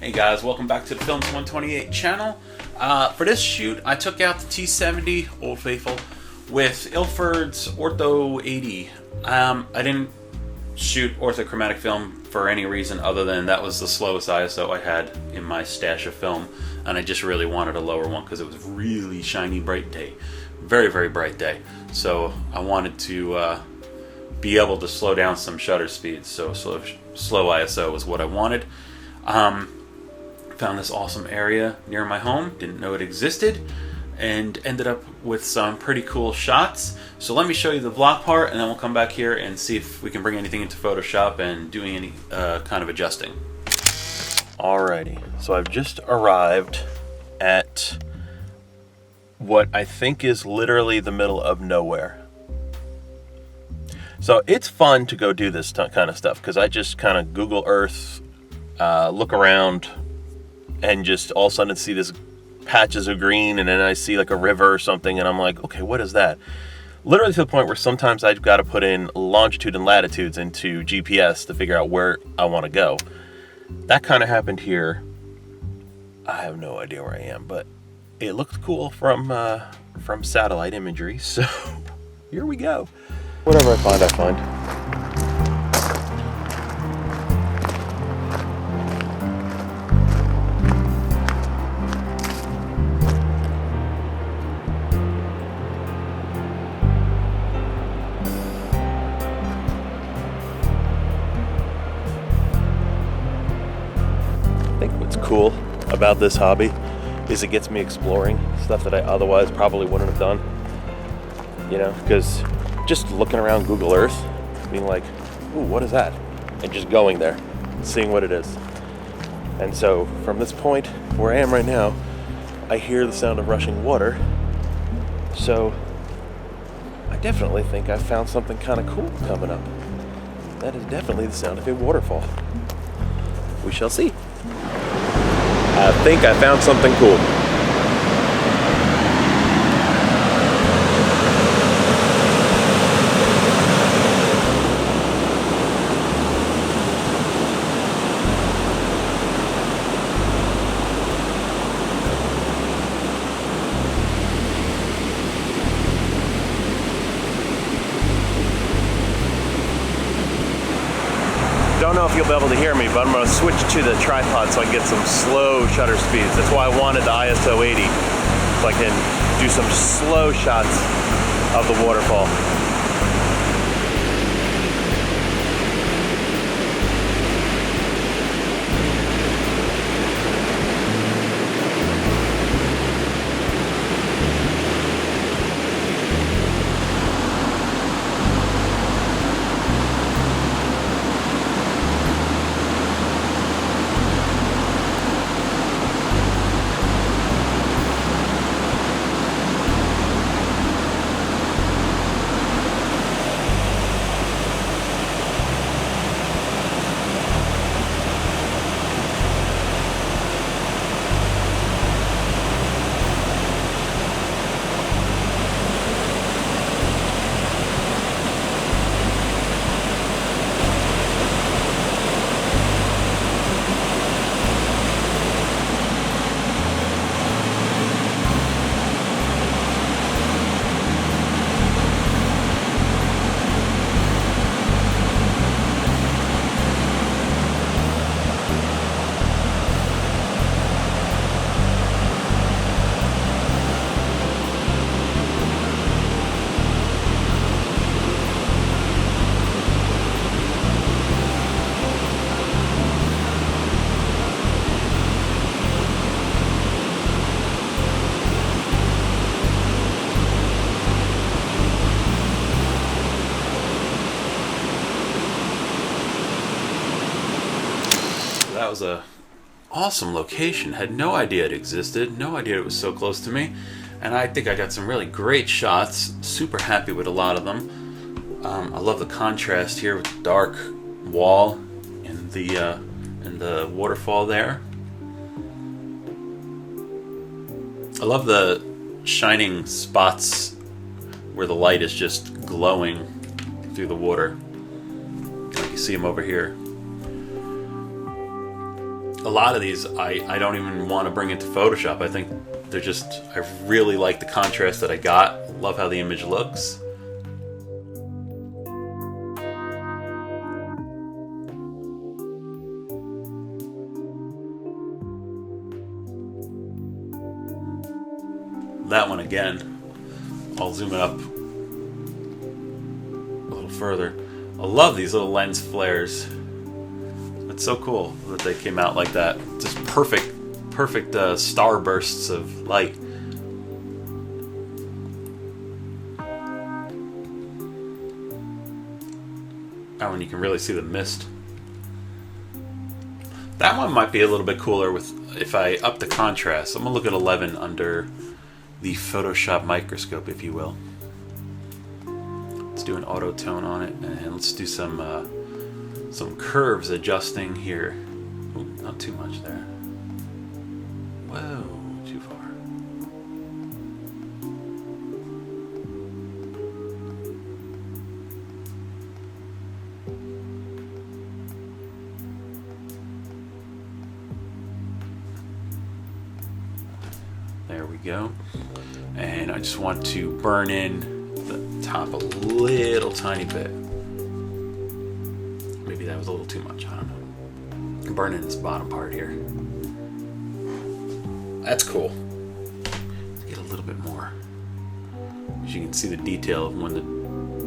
Hey guys, welcome back to the Films 128 channel. For this shoot, I took out the T70 Old Faithful with Ilford's Ortho 80. I didn't shoot orthochromatic film for any reason other than that was the slowest ISO I had in my stash of film, and I just really wanted a lower one because it was a really shiny, bright day. Very, very bright day. So I wanted to be able to slow down some shutter speeds, so slow ISO was what I wanted. Found this awesome area near my home, didn't know it existed, and ended up with some pretty cool shots. So let me show you the vlog part, and then we'll come back here and see if we can bring anything into Photoshop and doing any kind of adjusting. Alrighty, so I've just arrived at what I think is literally the middle of nowhere. So it's fun to go do this kind of stuff because I just kind of Google Earth, look around, and just all of a sudden see this patches of green, and then I see like a river or something, and I'm like, okay, what is that? Literally to the point where sometimes I've got to put in longitude and latitudes into GPS to figure out where I want to go. That kind of happened here. I have no idea where I am, but it looked cool from satellite imagery, so here we go. Whatever I find, I find. I think what's cool about this hobby is it gets me exploring stuff that I otherwise probably wouldn't have done. You know, because just looking around Google Earth, being like, ooh, what is that? And just going there, seeing what it is. And so from this point where I am right now, I hear the sound of rushing water. So I definitely think I found something kind of cool coming up. That is definitely the sound of a waterfall. We shall see. I think I found something cool. Don't know if you'll be able to hear me, but I'm going to switch to the tripod so I can get some slow shutter speeds. That's why I wanted the ISO 80, so I can do some slow shots of the waterfall. That was a awesome location. Had no idea it existed, no idea it was so close to me, and I think I got some really great shots. Super happy with a lot of them. I love the contrast here with the dark wall and the waterfall there. I love the shining spots where the light is just glowing through the water. You see them over here. a lot of these I don't even want to bring into Photoshop. I think they're just, I really like the contrast that I got. Love how the image looks. That one again, I'll zoom it up a little further. I love these little lens flares. It's so cool that they came out like that. Just perfect star bursts of light. That one you can really see the mist. That one might be a little bit cooler with if I up the contrast. I'm gonna look at 11 under the Photoshop microscope, if you will. Let's do an auto tone on it, and let's do some curves adjusting here. Ooh, not too much there. Whoa, too far. There we go. And I just want to burn in the top a little tiny bit. Maybe that was a little too much, I don't know. Burn in this bottom part here. That's cool. Let's get a little bit more. As you can see the detail of when the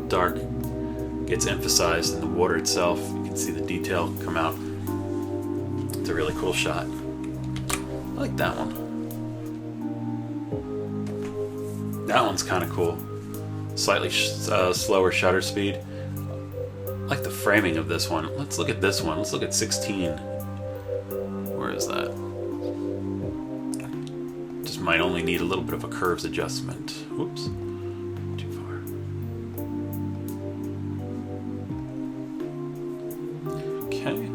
dark gets emphasized in the water itself. You can see the detail come out. It's a really cool shot. I like that one. That one's kind of cool. Slightly slower shutter speed. I like the framing of this one. Let's look at this one. Let's look at 16. Where is that? Just might only need a little bit of a curves adjustment. Whoops. Too far. Okay.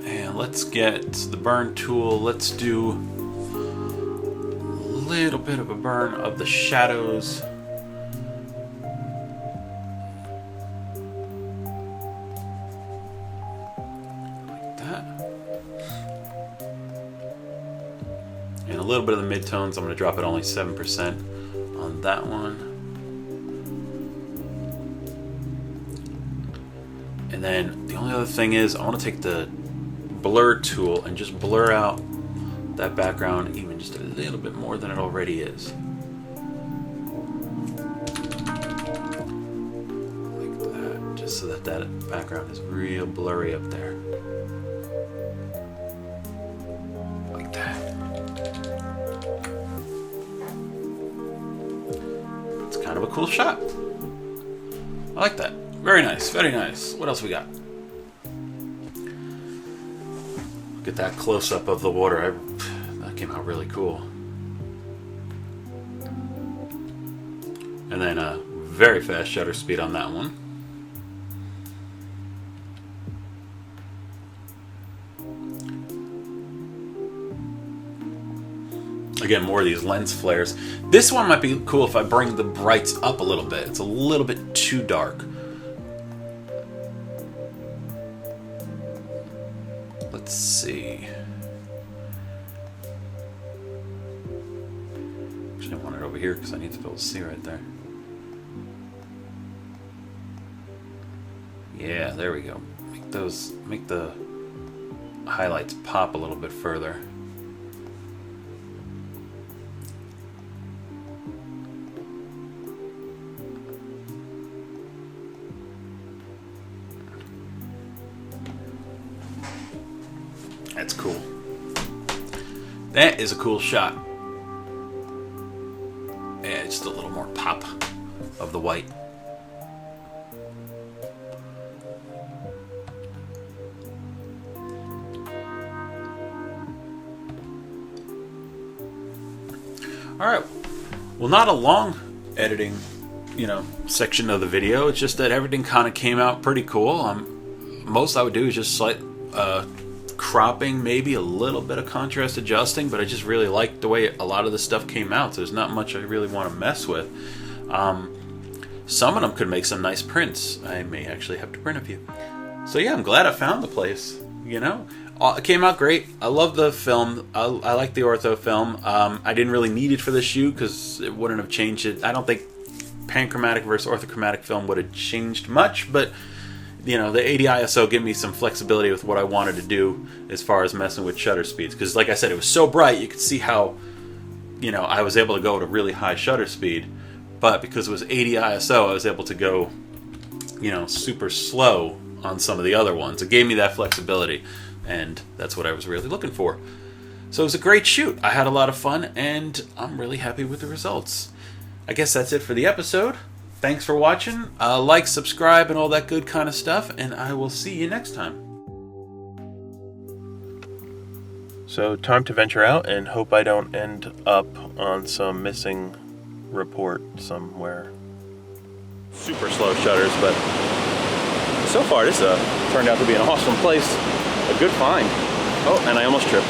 And let's get the burn tool. Let's do little bit of a burn of the shadows. Like that. And a little bit of the midtones. I'm going to drop it only 7% on that one. And then the only other thing is I want to take the blur tool and just blur out that background even just a little bit more than it already is. Like that, just so that that background is real blurry up there. Like that. It's kind of a cool shot. I like that. Very nice, very nice. What else we got? Look at that close-up of the water. That came out really cool. And then a very fast shutter speed on that one. Again, more of these lens flares. This one might be cool if I bring the brights up a little bit. It's a little bit too dark. Let's see. Actually, I want it over here because I need to be able to see right there. Yeah, there we go. Make the highlights pop a little bit further. That's cool. That is a cool shot. Yeah, just a little more pop of the white. All right. Well, not a long editing, section of the video. It's just that everything kind of came out pretty cool. Most I would do is just slight cropping, maybe a little bit of contrast adjusting, but I just really like the way a lot of the stuff came out. So there's not much I really want to mess with. Some of them could make some nice prints. I may actually have to print a few. So yeah, I'm glad I found the place. It came out great. I love the film. I like the Ortho film. I didn't really need it for the shoot because it wouldn't have changed it. I don't think panchromatic versus orthochromatic film would have changed much, but you know, the 80 ISO gave me some flexibility with what I wanted to do as far as messing with shutter speeds. Because like I said, it was so bright, you could see how, you know, I was able to go to really high shutter speed. But because it was 80 ISO, I was able to go, you know, super slow on some of the other ones. It gave me that flexibility, and that's what I was really looking for. So it was a great shoot. I had a lot of fun, and I'm really happy with the results. I guess that's it for the episode. Thanks for watching. Like, subscribe, and all that good kind of stuff, and I will see you next time. So, time to venture out and hope I don't end up on some missing report somewhere. Super slow shutters, but so far this turned out to be an awesome place. A good find. Oh, and I almost tripped.